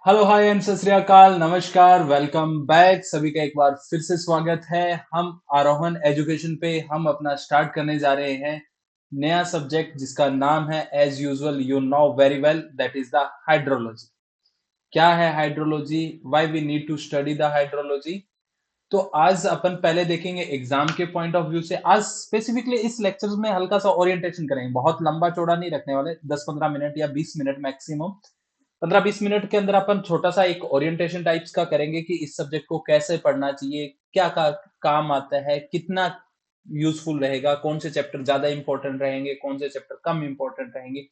Hello hi and सत श्री अकाल, नमस्कार, वेलकम बैक। सभी का एक बार फिर से स्वागत है। हम आरोहण एजुकेशन पे हम अपना स्टार्ट करने जा रहे हैं नया सब्जेक्ट जिसका नाम है as usual you know very well that is the hydrology. क्या है hydrology? Why we need to study the hydrology? तो आज अपन पहले देखेंगे एग्जाम के पॉइंट ऑफ व्यू से। आज स्पेसिफिकली इस लेक्चर में हल्का सा ओरिएंटेशन करेंगे, बहुत लंबा चौड़ा नहीं रखने वाले, 10-15 मिनट या 20 मिनट मैक्सिमम। 15-20 मिनट के अंदर अपन छोटा सा एक ओरिएंटेशन टाइप्स का करेंगे कि इस सब्जेक्ट को कैसे पढ़ना चाहिए, क्या काम आता है, कितना यूजफुल रहेगा, कौन से चैप्टर ज्यादा इंपॉर्टेंट रहेंगे, कौन से चैप्टर कम इंपॉर्टेंट रहेंगे,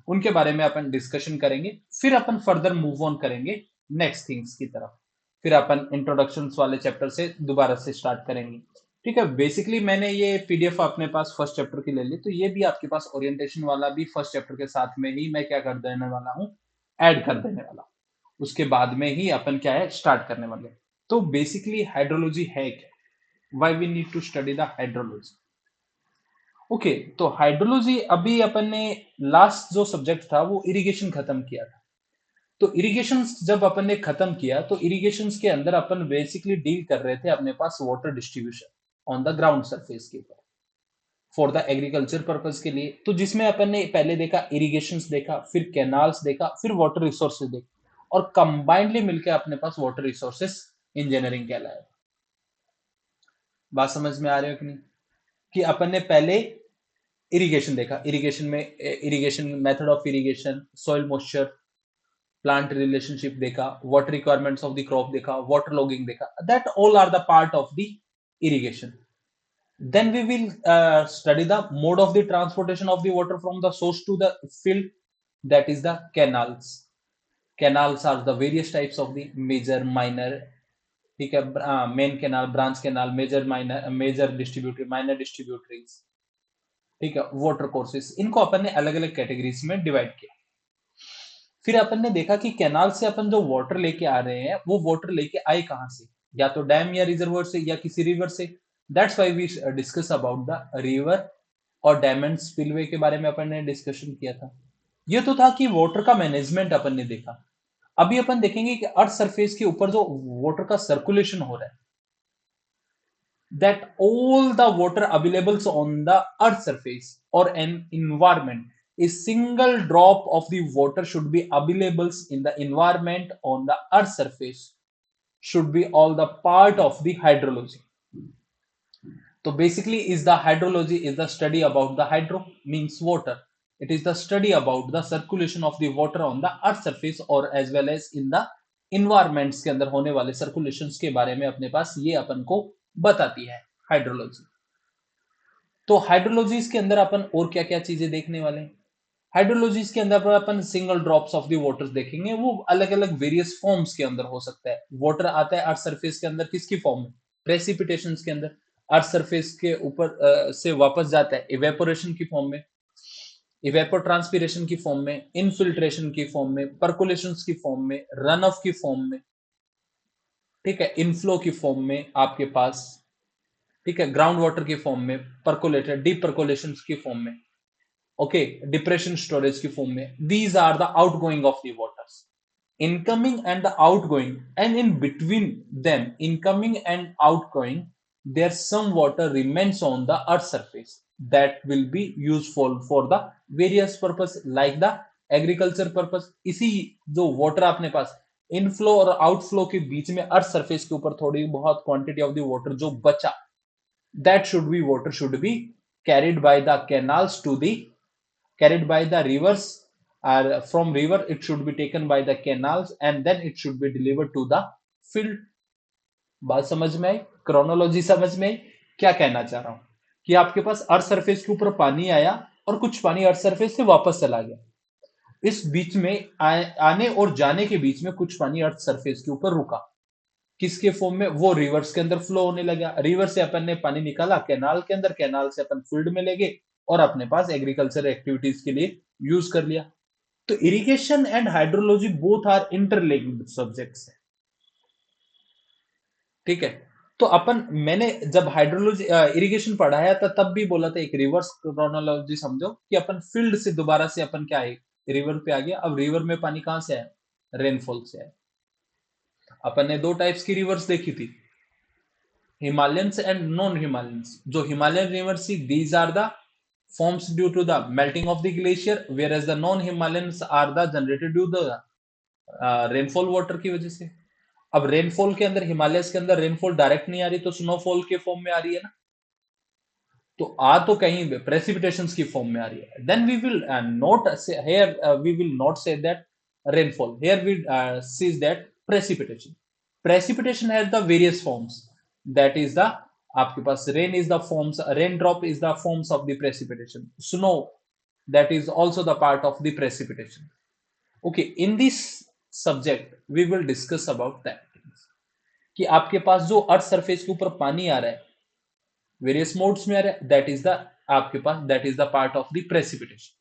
उनके बारे में अपन डिस्कशन करेंगे। फिर अपन फर्दर मूव ऑन करेंगे नेक्स्ट थिंग्स की तरफ। फिर अपन इंट्रोडक्शन वाले चैप्टर से दोबारा से स्टार्ट करेंगे। ठीक है, बेसिकली मैंने ये पीडीएफ अपने पास फर्स्ट चैप्टर की ले ली, तो ये भी आपके पास ओरिएंटेशन वाला भी फर्स्ट चैप्टर के साथ में ही मैं क्या कर देने वाला हूँ, ऐड कर देने वाला। उसके बाद में ही अपन क्या है स्टार्ट करने वाले। तो बेसिकली हाइड्रोलॉजी है क्या, why we need to study the hydrology? Okay, तो हाइड्रोलॉजी अभी अपन ने लास्ट जो सब्जेक्ट था वो इरिगेशन खत्म किया था। तो इरिगेशन जब अपन ने खत्म किया तो इरिगेशन के अंदर अपन बेसिकली डील कर रहे थे अपने पास water distribution on the ground surface के ऊपर फॉर द एग्रीकल्चर पर्पज के लिए। तो जिसमें अपन ने पहले देखा इरिगेशन देखा, फिर कैनाल्स देखा, फिर वाटर रिसोर्सेज देखा, और कंबाइंडली मिलकर अपने पास वाटर रिसोर्सेज इंजीनियरिंग कहलाया। बात समझ में आ रही है कि नहीं? कि अपन ने पहले इरिगेशन देखा, इरिगेशन में irrigation method of irrigation, soil moisture, plant relationship देखा, water requirements of the crop देखा, वाटर लॉगिंग देखा, that all are the part of the irrigation. Then we will study the mode of the transportation of the water from the source to the field, that is the canals. Canals are the various types of the major minor, ठीक है, main canal, branch canal, major minor, major distributary, minor distributaries, ठीक है, water courses, इनको अपन ने अलग अलग categories में divide किया। फिर अपन ने देखा कि कैनाल से अपन जो वाटर लेके आ रहे हैं वो वाटर लेके आए कहां से, या तो डैम या रिजर्वर से या किसी रिवर से। That's why we discuss about the river और डैम एंड स्पिलवे के बारे में अपन ने डिस्कशन किया था। ये तो था कि वाटर का मैनेजमेंट अपन ने देखा। अभी अपन देखेंगे कि अर्थ सरफेस के ऊपर जो वाटर का सर्कुलेशन हो रहा है, that all the water available on the earth surface or an environment, a single drop of the water should be available in the environment on the earth surface, should be all the part of the hydrology. So basically is the hydrology is the study about the hydro means water. It is the study about the circulation of the water on the earth surface or as well as in the environments के अंदर होने वाले circulations के बारे में अपने पास ये अपन को बताती है हाइड्रोलॉजी। तो हाइड्रोलॉजीज के अंदर अपन और क्या क्या चीजें देखने वाले हैं? हाइड्रोलॉजीज के अंदर पर अपन single drops of the water देखेंगे, वो अलग अलग वेरियस फॉर्म्स के अंदर हो सकता है। वाटर आता है अर्थ सरफेस के अंदर किसकी फॉर्म में? प्रेसिपिटेशन के अंदर। अर्थ सरफेस के ऊपर से वापस जाता है इवेपोरेशन की फॉर्म में, इवेपोर ट्रांसपिरेशन की फॉर्म में, इनफिल्ट्रेशन की फॉर्म में, परकुलेशन की फॉर्म में, रन ऑफ की फॉर्म में, ठीक है, इनफ्लो की फॉर्म में आपके पास, ठीक है, ग्राउंड वाटर की फॉर्म में, परकोलेटेड डीप परकोलेशन की फॉर्म में, ओके, डिप्रेशन स्टोरेज की फॉर्म में। These are the outgoing of the waters, incoming and the outgoing, and in between them incoming and outgoing there some water remains on the earth surface that will be useful for the various purpose like the agriculture purpose. इसी जो water अपने पास inflow और outflow के बीच में अर्थ surface के ऊपर थोड़ी बहुत क्वांटिटी ऑफ द वाटर जो बचा, that should be water should be carried by the canals to the, carried by the rivers, or from river it should be taken by the canals and then it should be delivered to the field। बात समझ में आई? Chronology समझ में आई? क्या कहना चाह रहा हूं कि आपके पास अर्थ सरफेस के ऊपर पानी आया और कुछ पानी अर्थ सरफेस से वापस चला गया, इस बीच में आने और जाने के बीच में कुछ पानी अर्थ सरफेस के ऊपर रुका, किसके फॉर्म में? वो रिवर्स के अंदर फ्लो होने लगा। रिवर से अपन ने पानी निकाला कैनाल के अंदर, कैनाल से अपन फील्ड में ले गए और अपने पास एग्रीकल्चर एक्टिविटीज के लिए यूज कर लिया। तो irrigation and hydrology both are interlinked subjects है, ठीक है। तो अपन, मैंने जब हाइड्रोलॉजी इरिगेशन पढ़ाया था तब भी बोला था एक रिवर्स क्रोनोलॉजी समझो, कि अपन फील्ड से दोबारा से अपन क्या है, रिवर पे आ गया। अब रिवर में पानी कहां से आया? रेनफॉल से आए। अपन ने दो टाइप्स की रिवर्स देखी थी, हिमालयंस एंड नॉन हिमालयंस। जो हिमालयन रिवर्स थी, these are the forms due to the melting of the glacier, whereas the non himalayans are the generated due to the rainfall water की वजह से। अब rainfall के अंदर, हिमालयस के अंदर रेनफॉल डायरेक्ट नहीं आ रही, तो स्नोफॉल के फॉर्म में आ रही है ना, तो आ तो कहीं प्रेसिपिटेशन की फॉर्म में आ रही है। Then we will not here, we will not say that rainfall, here we sees that precipitation. Precipitation has the various forms, that is the, आपके पास rain is the forms, rain drop is the forms of the precipitation, snow that is also the part of the precipitation. Okay, in this subject we will discuss about that कि आपके पास जो अर्थ surface के ऊपर पानी आ रहा है, various modes में आ रहा है, दैट इज द, आपके पास that is the part of the precipitation.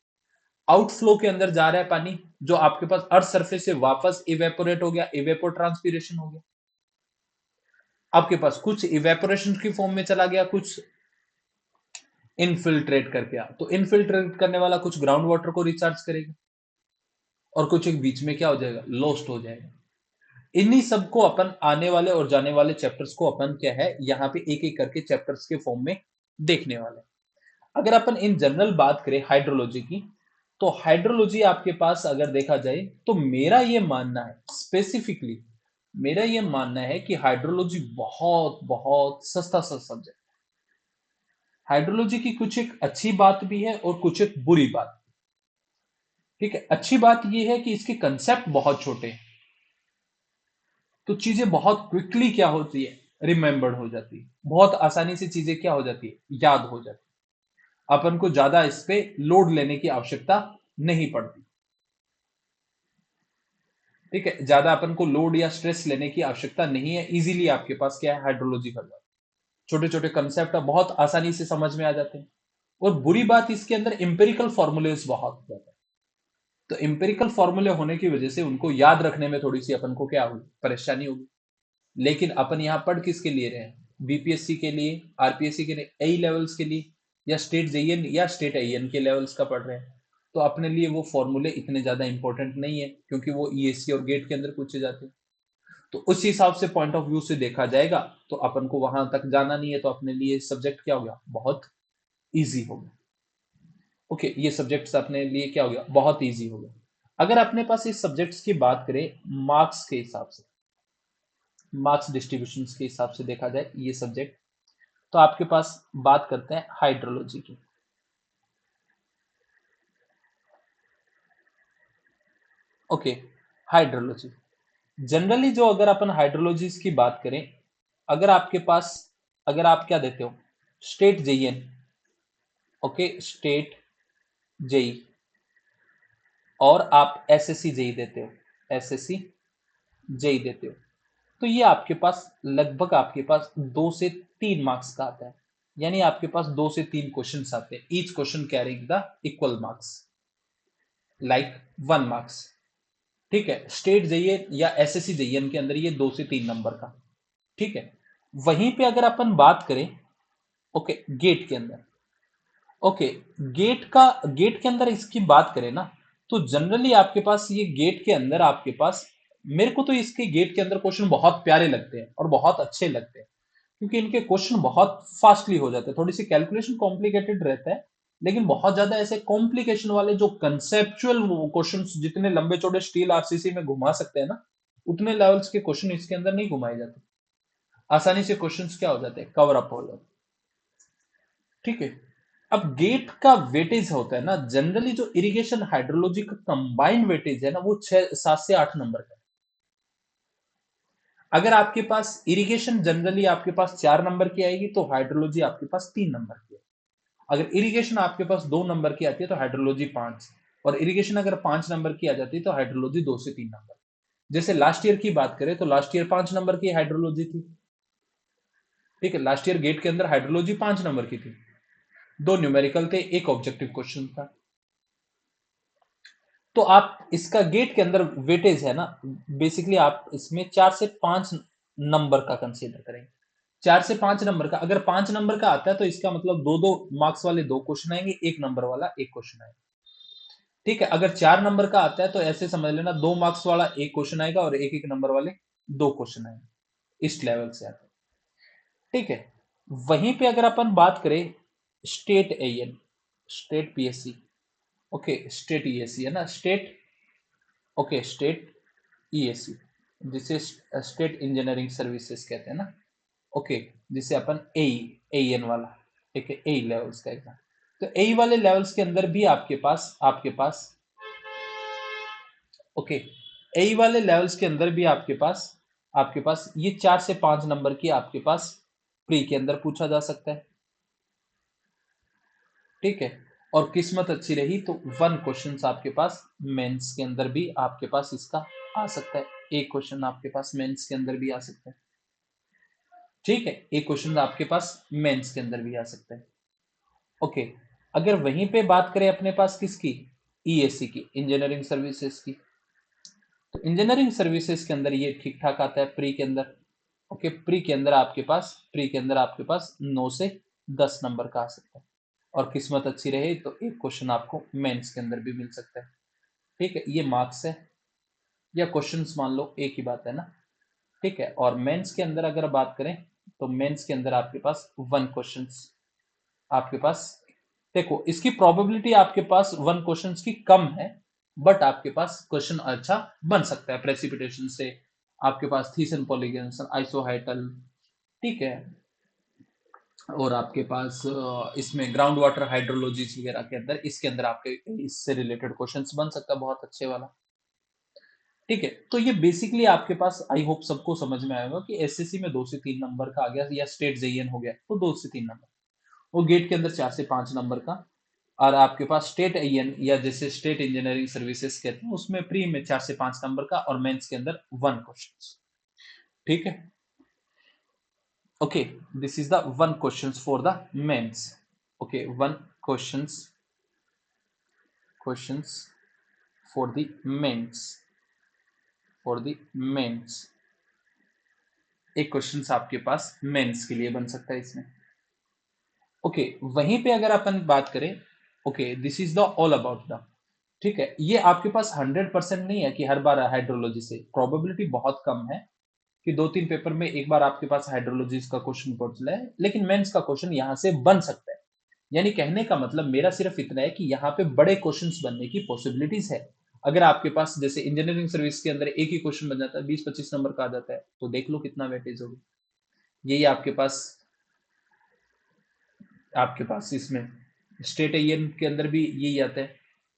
Outflow के अंदर जा रहा है पानी, जो आपके पास अर्थ सरफेस से वापस इवेपोरेट हो गया, इवेपोर ट्रांसपीरेशन हो गया। आपके पास कुछ इवेपोरेशन की फॉर्म में चला गया, कुछ इनफिल्ट्रेट करके आ, तो इनफिल्ट्रेट करने वाला कुछ ग्राउंड वाटर को रिचार्ज करेगा, और कुछ एक बीच में क्या हो जाएगा, लॉस्ट हो जाएगा। इन्हीं सबको अपन आने वाले और जाने वाले चैप्टर्स को अपन क्या है, यहाँ पे एक एक करके चैप्टर्स के फॉर्म में देखने वाले। अगर अपन इन जनरल बात करें हाइड्रोलॉजी की, तो हाइड्रोलॉजी आपके पास अगर देखा जाए, तो मेरा ये मानना है, स्पेसिफिकली मेरा ये मानना है कि हाइड्रोलॉजी बहुत बहुत सस्ता सा सब्जेक्ट। हाइड्रोलॉजी की कुछ एक अच्छी बात भी है और कुछ एक बुरी बात। ठीक है, अच्छी बात यह है कि इसके कंसेप्ट बहुत छोटे हैं, तो चीजें बहुत क्विकली क्या होती है, रिमेंबर्ड हो जाती है, बहुत आसानी से चीजें क्या हो जाती है, याद हो जाती है। अपन को ज्यादा इस पे लोड लेने की आवश्यकता नहीं पड़ती। ठीक है, ज्यादा अपन को लोड या स्ट्रेस लेने की आवश्यकता नहीं है, इजीली आपके पास क्या है, हाइड्रोलॉजी कर जाए, छोटे छोटे कंसेप्ट बहुत आसानी से समझ में आ जाते हैं। और बुरी बात इसके अंदर इंपेरिकल फॉर्मूलेस बहुत ज्यादा है, तो इंपेरिकल फॉर्मूले होने की वजह से उनको याद रखने में थोड़ी सी अपन को क्या होगी, परेशानी होगी। लेकिन अपन यहां पढ़ किसके लिए रहे हैं, बीपीएससी के लिए, आरपीएससी के लिए, ए लेवल्स के लिए, या स्टेट जेईएन या स्टेट आईएन के लेवल्स का पढ़ रहे हैं, तो अपने लिए वो फॉर्मूले इतने ज्यादा इंपॉर्टेंट नहीं है, क्योंकि वो ईएससी और गेट के अंदर पूछे जाते हैं। तो उस हिसाब से पॉइंट ऑफ व्यू से देखा जाएगा, तो अपन को वहां तक जाना नहीं है, तो अपने लिए सब्जेक्ट क्या हो गया, बहुत ईजी हो गया। ओके, ये सब्जेक्ट्स अपने लिए क्या हो गया, बहुत ईजी हो गया। अगर अपने पास इस सब्जेक्ट्स की बात करें मार्क्स के हिसाब से, मार्क्स डिस्ट्रीब्यूशन के हिसाब से देखा जाए ये सब्जेक्ट, तो आपके पास बात करते हैं हाइड्रोलॉजी की। ओके, हाइड्रोलॉजी जनरली जो, अगर अपन हाइड्रोलॉजीज की बात करें, अगर आपके पास, अगर आप क्या देते हो, state JEN, okay, state JE, और आप एसएससी जेई देते हो, एसएससी जेई देते हो, तो ये आपके पास लगभग आपके पास 2 से 3 मार्क्स का आता है। यानी आपके पास 2 से 3 क्वेश्चन आते हैं, each question carrying the equal marks, like 1 marks. ठीक है, स्टेट जेईएन या एसएससी जेईएन के अंदर ये 2 से 3 नंबर का। ठीक है, वहीं पे अगर अपन बात करें, ओके, गेट के अंदर, ओके, गेट के अंदर इसकी बात करें ना, तो जनरली आपके पास ये गेट के अंदर आपके पास, मेरे को तो इसके गेट के अंदर क्वेश्चन बहुत प्यारे लगते हैं और बहुत अच्छे लगते हैं, क्योंकि इनके क्वेश्चन बहुत फास्टली हो जाते हैं। थोड़ी सी कैलकुलेशन कॉम्प्लिकेटेड रहता है, लेकिन बहुत ज्यादा ऐसे कॉम्प्लिकेशन वाले जो कंसेप्चुअल क्वेश्चन, जितने लंबे चौड़े स्टील आरसीसी में घुमा सकते हैं ना, उतने लेवल्स के क्वेश्चन इसके अंदर नहीं घुमाए जाते। आसानी से क्वेश्चंस क्या हो जाते हैं, कवर अप हो जाते हैं। ठीक है, अब गेट का वेटेज होता है ना, जनरली जो इरिगेशन हाइड्रोलॉजी का कंबाइंड वेटेज है ना, वो 6 7 से 8 नंबर का है। अगर आपके पास इरिगेशन जनरली आपके पास 4 नंबर की आएगी, तो हाइड्रोलॉजी आपके पास 3 नंबर की है। अगर इरिगेशन आपके पास 2 नंबर की आती है, तो हाइड्रोलॉजी 5, और इरिगेशन अगर 5 नंबर की आ जाती है, तो हाइड्रोलॉजी 2 से 3 नंबर। जैसे लास्ट ईयर की बात करें, तो लास्ट ईयर 5 नंबर की हाइड्रोलॉजी थी। ठीक है, लास्ट ईयर गेट के अंदर हाइड्रोलॉजी 5 नंबर की थी, 2 न्यूमेरिकल थे, एक ऑब्जेक्टिव क्वेश्चन था। तो आप इसका गेट के अंदर वेटेज है ना, बेसिकली आप इसमें 4 से 5 नंबर का कंसीडर करेंगे। 4 से 5 नंबर का, अगर 5 नंबर का आता है, तो इसका मतलब 2 2 मार्क्स वाले 2 क्वेश्चन आएंगे, 1 नंबर वाला 1 क्वेश्चन आएगा। ठीक है, अगर 4 नंबर का आता है तो ऐसे समझ लेना 2 मार्क्स वाला एक क्वेश्चन आएगा और एक एक नंबर वाले 2 क्वेश्चन आएंगे, इस लेवल से आता है। ठीक है, वहीं पे अगर अपन बात करें state AN, state PSC, okay state ESC है ना, स्टेट, ओके स्टेट ईएससी, जिसे स्टेट इंजीनियरिंग सर्विसेज कहते हैं ना, ओके, जिसे अपन एईएन वाला, ठीक है, ए लेवल्स का एग्जाम। तो ए वाले लेवल्स के अंदर भी आपके पास ओके, ए वाले लेवल्स के अंदर भी आपके पास ये 4 से 5 नंबर की आपके पास प्री के अंदर पूछा जा सकता है। ठीक है, और किस्मत अच्छी रही तो 1 क्वेश्चन आपके पास मेंस के अंदर भी आपके पास इसका आ सकता है, एक क्वेश्चन आपके पास मेंस के अंदर भी आ सकता है। ठीक है, एक क्वेश्चन आपके पास मेंस के अंदर भी आ सकता है। ओके, अगर वहीं पे बात करें अपने पास किसकी, ईएससी की, इंजीनियरिंग सर्विसेज की, तो इंजीनियरिंग सर्विसेज के अंदर ये ठीक ठाक आता है प्री के अंदर। ओके, प्री के अंदर आपके पास 9 से 10 नंबर का आ सकता है, और किस्मत अच्छी रहे तो एक क्वेश्चन आपको मेंस के अंदर भी मिल सकता है। ठीक है, ये मार्क्स है या क्वेश्चंस मान लो, एक ही बात है ना। ठीक है, और मेंस के अंदर अगर बात करें तो मेंस के अंदर आपके पास 1 क्वेश्चंस आपके पास, देखो इसकी प्रोबेबिलिटी आपके पास 1 क्वेश्चंस की कम है, बट आपके पास क्वेश्चन अच्छा बन सकता है प्रेसिपिटेशन से, आपके पास थीसन पॉलीगन्स आइसोहाइटल, ठीक है, और आपके पास इसमें ग्राउंड वाटर हाइड्रोलॉजीज वगैरह के अंदर, इसके अंदर आपके इससे रिलेटेड क्वेश्चंस बन सकता है बहुत अच्छे वाला। ठीक है, तो ये बेसिकली आपके पास आई होप सबको समझ में आएगा कि एसएससी में 2 से 3 नंबर का आ गया, या स्टेट जेईएन हो गया तो 2 से 3 नंबर, वो गेट के अंदर 4 से 5 नंबर का, और आपके पास स्टेट आईएन या जैसे स्टेट इंजीनियरिंग सर्विसेज कहते हैं उसमें प्री में 4 से 5 नंबर का, और मेंस के अंदर 1 क्वेश्चन। ठीक है, okay, this is the 1 question for the mains. Okay, 1 questions for the mains, for the mains, एक क्वेश्चन आपके पास मेंस के लिए बन सकता है इसमें। ओके, वहीं पे अगर अपन बात करें, okay this is the all about the, ठीक है, ये आपके पास 100% नहीं है कि हर बार हाइड्रोलॉजी से, प्रोबेबिलिटी बहुत कम है कि 2-3 पेपर में एक बार आपके पास हाइड्रोलॉजी का क्वेश्चन पहुंच जाए, लेकिन मेंस का क्वेश्चन यहाँ से बन सकता है। यानी कहने का मतलब मेरा सिर्फ इतना है कि यहाँ पे बड़े क्वेश्चंस बनने की पॉसिबिलिटीज है। अगर आपके पास जैसे इंजीनियरिंग सर्विस के अंदर एक ही क्वेश्चन बन जाता है, 20-25 नंबर का आ जाता है, तो देख लो कितना वेटेज होगी। यही आपके पास इसमें स्टेट एन के अंदर भी यही आता है,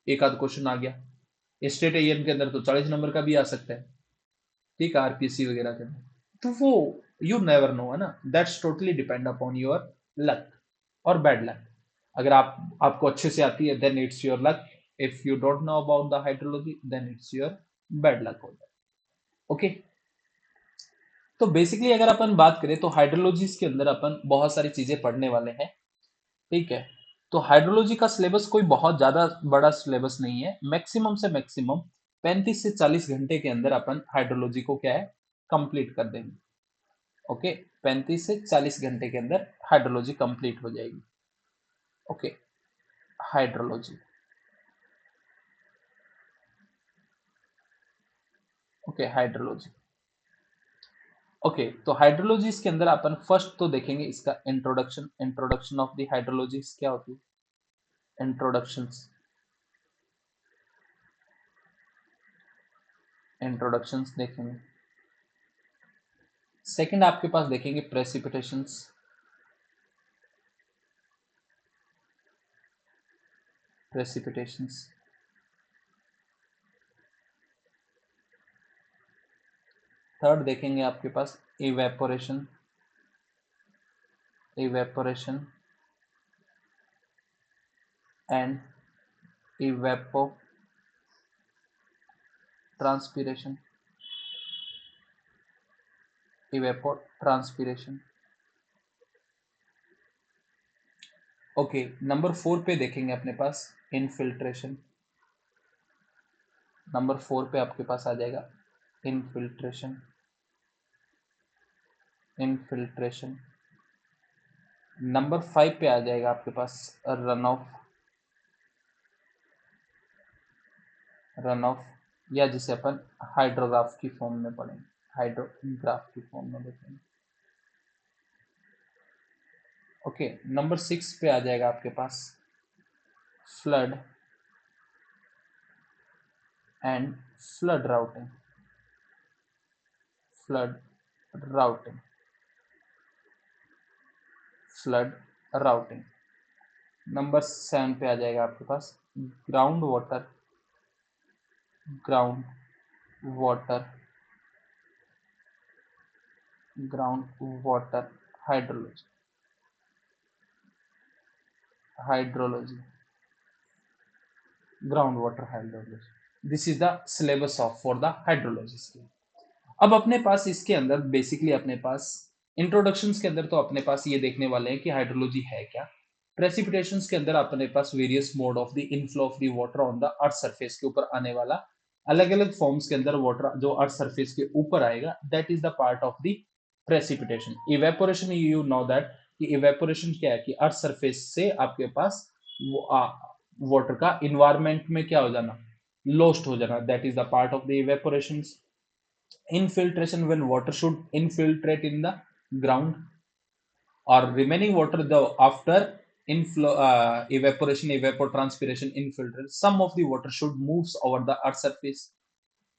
एक आध क्वेश्चन आ गया स्टेट एन के अंदर तो 40 नंबर का भी आ सकता है। ठीक है, आरपीसी वगैरह के अंदर, तो वो यू नेवर नो है ना, that's totally depend upon your luck और बैड लक। अगर आपको अच्छे से आती है then it's your luck, if you don't know about the hydrology then it's your bad luck होता है। ओके, तो बेसिकली अगर अपन बात करें तो हाइड्रोलॉजीज के अंदर अपन बहुत सारी चीजें पढ़ने वाले हैं। ठीक है, तो हाइड्रोलॉजी का सिलेबस कोई बहुत ज्यादा बड़ा सिलेबस नहीं है, मैक्सिमम से मैक्सिमम 35 से 40 घंटे के अंदर अपन हाइड्रोलॉजी को क्या है, कंप्लीट कर देंगे। ओके, 35 से 40 घंटे के अंदर हाइड्रोलॉजी कंप्लीट हो जाएगी। Okay, hydrology, okay hydrology, okay, तो हाइड्रोलॉजीज के अंदर अपन फर्स्ट तो देखेंगे इसका इंट्रोडक्शन, इंट्रोडक्शन ऑफ द हाइड्रोलॉजीज क्या होती है, इंट्रोडक्शंस, इंट्रोडक्शंस देखेंगे। सेकंड आपके पास देखेंगे प्रेसिपिटेशंस, प्रेसिपिटेशंस। थर्ड देखेंगे आपके पास evaporation, evaporation and evapotranspiration, evapotranspiration. Okay, number 4 पे देखेंगे अपने पास इनफिल्ट्रेशन, नंबर 4 पे आपके पास आ जाएगा इनफिल्ट्रेशन, इनफिल्ट्रेशन। नंबर 5 पे आ जाएगा आपके पास रन ऑफ, रन ऑफ, या जिसे अपन हाइड्रोग्राफ की फॉर्म में पढ़ेंगे, हाइड्रोग्राफ की फॉर्म में देखेंगे। ओके, नंबर 6 पे आ जाएगा आपके पास flood and flood routing. Flood routing, flood routing. Number 7 पे आ जाएगा आपके पास ground water, ground water, ground water hydrology, hydrology, ground water hydrology. This is the syllabus of for the hydrology scheme. अब अपने पास इसके अंदर बेसिकली अपने पास इंट्रोडक्शंस के अंदर तो अपने पास ये देखने वाले हैं कि हाइड्रोलॉजी है क्या। प्रेसिपिटेशंस के अंदर अपने पास various mode of the inflow of the water on the earth surface के ऊपर आने वाला अलग अलग फॉर्म्स के अंदर वाटर जो अर्थ सरफेस के ऊपर आएगा, that is the part of the precipitation. Evaporation, you know that कि इवेपोरेशन क्या है कि अर्थ सरफेस से आपके पास वाटर का इन्वायरमेंट में क्या हो जाना, लोस्ट हो जाना, that is the part of the evaporation. Infiltration, when water should infiltrate in the ground or remaining water the after inflow evaporation, evapotranspiration, infiltrate, some of the water should moves over the earth surface,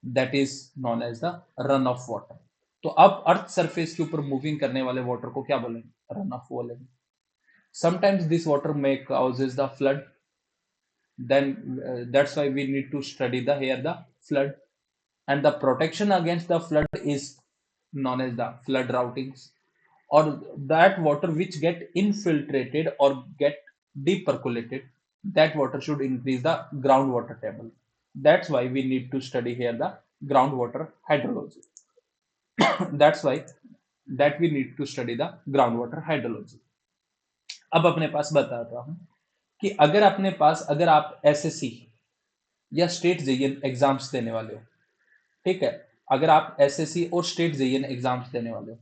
that is known as the run of water. तो अब अर्थ surface के ऊपर moving करने वाले water को क्या बोलेंगे, run of बोलेंगे। Sometimes this water may causes the flood, then that's why we need to study the here the flood, and the protection against the flood is known as the flood routings, or that water which get infiltrated or get depercolated, that water should increase the groundwater table. That's why we need to study here the groundwater hydrology. That's why that we need to study the groundwater hydrology. अब अपने पास बताता हूं कि अगर अपने पास अगर आप SSC या स्टेट जेईएन एग्जाम्स देने वाले हो, ठीक है, अगर आप एसएससी और स्टेट जेईएन एग्जाम्स देने वाले हो,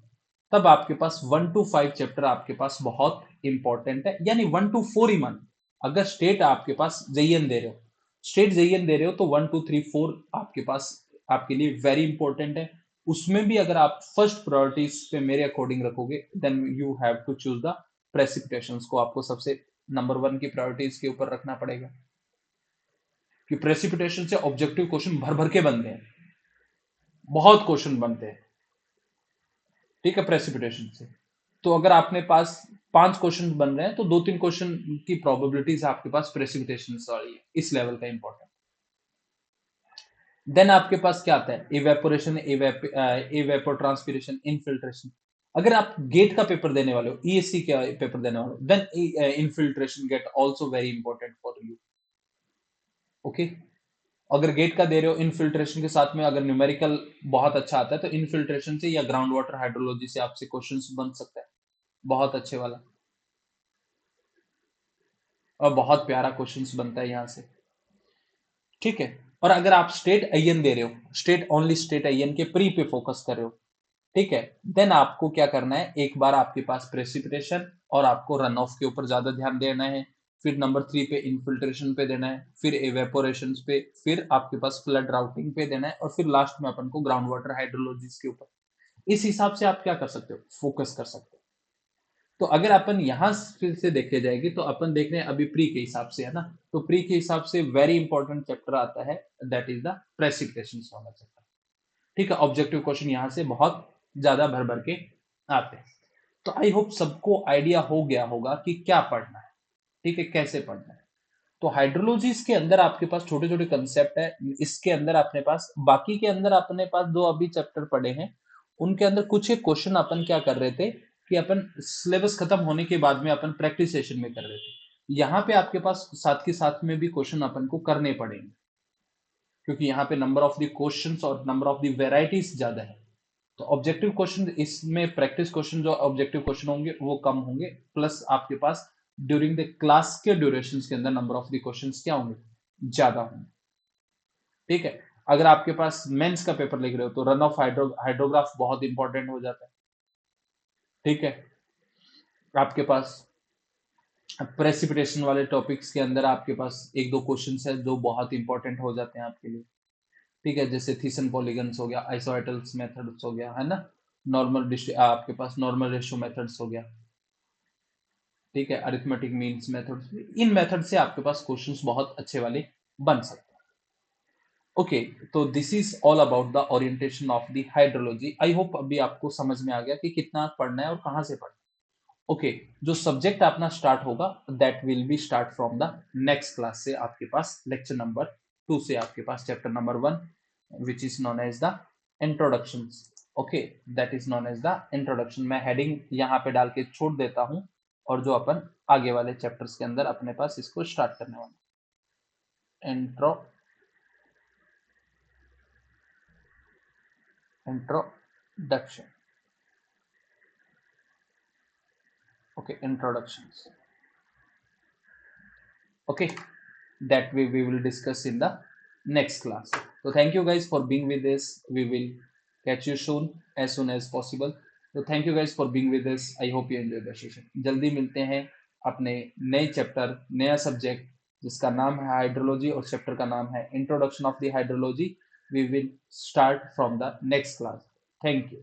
तब आपके पास 1 to 5 चैप्टर आपके पास बहुत इंपॉर्टेंट है, यानी 1 to 4 ही मान। अगर स्टेट आपके पास जेईएन दे रहे हो, स्टेट जेईएन दे रहे हो, तो 1 2 3 4 आपके पास आपके लिए वेरी इंपॉर्टेंट है। उसमें भी अगर आप फर्स्ट प्रायोरिटीज पे मेरे अकॉर्डिंग रखोगे, then you have to choose the precipitations को आपको सबसे नंबर 1 की प्रायोरिटीज के ऊपर रखना पड़ेगा, कि प्रेसिपिटेशन से ऑब्जेक्टिव क्वेश्चन भर भर के बनते हैं, बहुत क्वेश्चन बनते हैं, ठीक है, प्रेसिपिटेशन से। तो अगर आपने पास 5 क्वेश्चन बन रहे हैं तो 2-3 क्वेश्चन की प्रोबेबिलिटीज आपके पास प्रेसिपिटेशन वाली है, इस लेवल का इंपॉर्टेंट। देन आपके पास क्या आता है, इवेपोरेशन, इवेपो ट्रांसपिरेशन, इनफिल्ट्रेशन। अगर आप गेट का पेपर देने वाले हो, ईएससी का पेपर देने वाले हो, then infiltration GATE also very important for you. Okay, अगर गेट का दे रहे हो, इनफिल्ट्रेशन के साथ में अगर न्यूमेरिकल बहुत अच्छा आता है तो इनफिल्ट्रेशन से या ग्राउंड वाटर हाइड्रोलॉजी से आपसे क्वेश्चंस बन सकता है, बहुत अच्छे वाला, और बहुत प्यारा क्वेश्चंस बनता है यहाँ से, ठीक है। और अगर आप स्टेट आईएन दे रहे हो, स्टेट ओनली स्टेट आईएन के प्री पे फोकस कर रहे हो, ठीक है, देन आपको क्या करना है, एक बार आपके पास प्रेसिपिटेशन और आपको रन ऑफ के ऊपर ज्यादा ध्यान देना है, फिर नंबर 3 पे इनफिल्ट्रेशन पे देना है, फिर एवेपोरेशन पे, फिर आपके पास फ्लड राउटिंग पे देना है, और फिर लास्ट में अपन को ग्राउंड वाटर हाइड्रोलॉजी के ऊपर। इस हिसाब से आप क्या कर सकते हो, फोकस कर सकते हो। तो अगर अपन यहां फिर से देखे जाएगी तो अपन देख रहे हैं अभी प्री के हिसाब से है ना, तो प्री के हिसाब से वेरी इंपॉर्टेंट चैप्टर आता है, दैट इज द प्रेसिपिटेशन वाला चैप्टर, ठीक है। ऑब्जेक्टिव क्वेश्चन यहां से बहुत ज्यादा भर भर के आते हैं। तो आई होप सबको आइडिया हो गया होगा कि क्या पढ़ना है, ठीक है, कैसे पढ़ना है। तो हाइड्रोलॉजीज के अंदर आपके पास छोटे छोटे कंसेप्ट है, इसके अंदर अपने पास बाकी के अंदर अपने पास जो अभी चैप्टर पढ़े हैं उनके अंदर कुछ एक क्वेश्चन अपन क्या कर रहे थे कि अपन सिलेबस खत्म होने के बाद में अपन प्रैक्टिस सेशन में कर रहे थे। यहाँ पे आपके पास साथ के साथ में भी क्वेश्चन अपन को करने पड़ेंगे, क्योंकि यहाँ पे नंबर ऑफ द क्वेश्चंस और नंबर ऑफ द वेराइटीज ज्यादा है। तो ऑब्जेक्टिव क्वेश्चन इसमें, प्रैक्टिस क्वेश्चन जो ऑब्जेक्टिव क्वेश्चन होंगे वो कम होंगे, प्लस आपके पास ड्यूरिंग द क्लास के ड्यूरेशन के अंदर नंबर ऑफ द क्वेश्चन क्या होंगे, ज्यादा होंगे, ठीक है। अगर आपके पास मेंस का पेपर लिख रहे हो तो रन ऑफ हाइड्रोग्राफ बहुत इंपॉर्टेंट हो जाता है, ठीक है। आपके पास प्रेसिपिटेशन वाले टॉपिक्स के अंदर आपके पास एक दो क्वेश्चंस है जो बहुत इंपॉर्टेंट हो जाते हैं आपके लिए। ठीक है, जैसे थीसन पॉलीगन्स हो गया, आइसोएटल्स मेथड्स हो गया, है ना, नॉर्मल आपके पास नॉर्मल रेशियो मेथड्स हो गया। ठीक है, अरिथमेटिक मीन्स मेथड्स, इन मेथड से आपके पास क्वेश्चंस बहुत अच्छे वाले बन सकते हैं। ओके, तो this is all about the orientation of the hydrology. I hope अभी आपको समझ में आ गया कि कितना पढ़ना है और कहाँ से पढ़ना है। ओके, जो सब्जेक्ट अपना स्टार्ट होगा that will be start from the next class से, आपके पास लेक्चर नंबर 2 से आपके पास chapter number 1 which is known as the introduction. Okay, that is known as the introduction. मैं हेडिंग यहाँ पे डाल के छोड़ देता हूँ, और जो अपन आगे वाले चैप्टर्स के अंदर अपने पास इसको स्टार्ट करने वाले। Introduction. Okay, introductions. Okay, that we will discuss in the next class. So thank you guys for being with us. We will catch you soon as possible. So thank you guys for being with us. I hope you enjoy the session. जल्दी मिलते हैं अपने नए chapter, नया subject जिसका नाम है hydrology, और चैप्टर का नाम है introduction of the hydrology. We will start from the next class. Thank you.